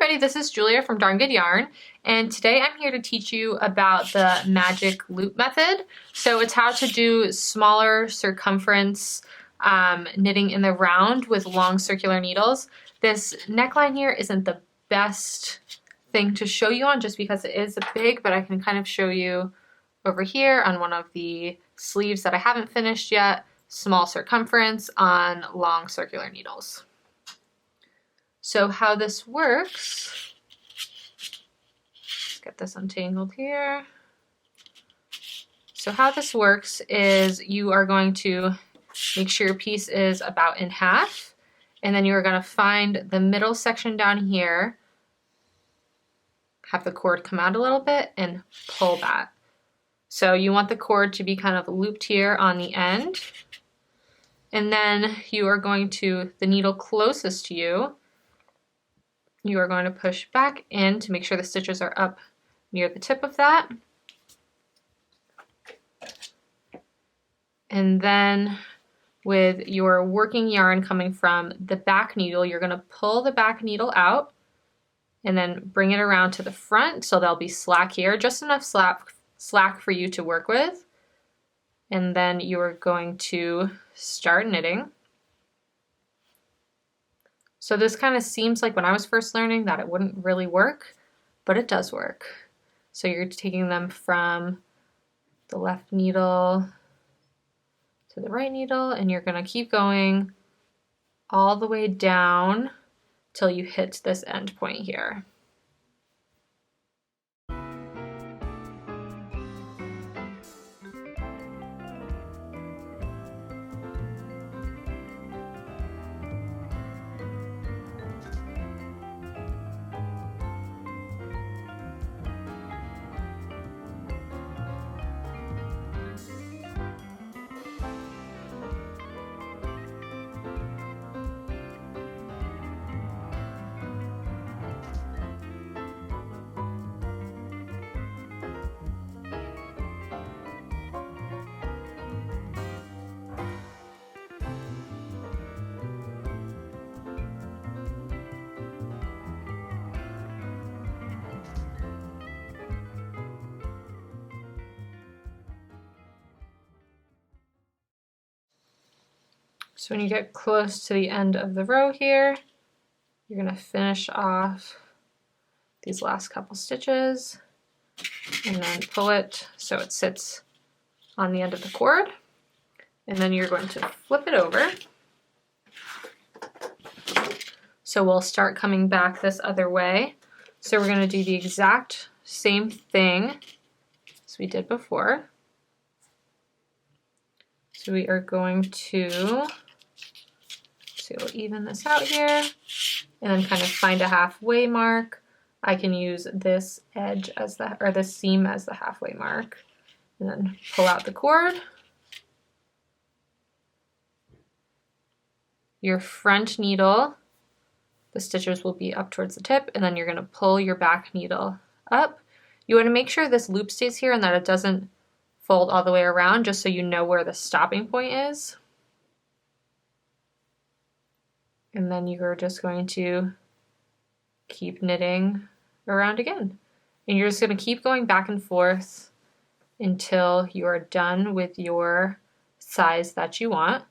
everybody, this is Julia from Darn Good Yarn, and today I'm here to teach you about the magic loop method. So it's how to do smaller circumference knitting in the round with long circular needles. This neckline here isn't the best thing to show you on just because it is big, but I can kind of show you over here on one of the sleeves that I haven't finished yet, small circumference on long circular needles. So how this works, let's get this untangled here. So how this works is you are going to make sure your piece is about in half, and then you are going to find the middle section down here, have the cord come out a little bit and pull that. So you want the cord to be kind of looped here on the end, and then you are going to, the needle closest to you, you are going to push back in to make sure the stitches are up near the tip of that. And then with your working yarn coming from the back needle, you're going to pull the back needle out and then bring it around to the front so there'll be slack here, just enough slack for you to work with. And then you are going to start knitting. So this kind of seems like when I was first learning that it wouldn't really work, but it does work. So you're taking them from the left needle to the right needle, and you're going to keep going all the way down till you hit this end point here. So when you get close to the end of the row here, you're going to finish off these last couple stitches and then pull it so it sits on the end of the cord. And then you're going to flip it over. So we'll start coming back this other way. So we're going to do the exact same thing as we did before. So we are going to even this out here and then kind of find a halfway mark. I can use this edge as the, or this seam as the halfway mark, and then pull out the cord. Your front needle, the stitches will be up towards the tip, and then you're going to pull your back needle up. You want to make sure this loop stays here and that it doesn't fold all the way around, just so you know where the stopping point is. And then you're just going to keep knitting around again. And you're just going to keep going back and forth until you are done with your size that you want.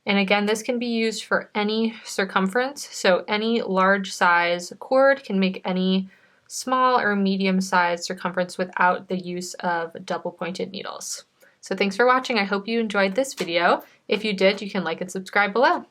And again, this can be used for any circumference. So any large size cord can make any small or medium sized circumference without the use of double pointed needles. So thanks for watching. I hope you enjoyed this video. If you did, you can like and subscribe below.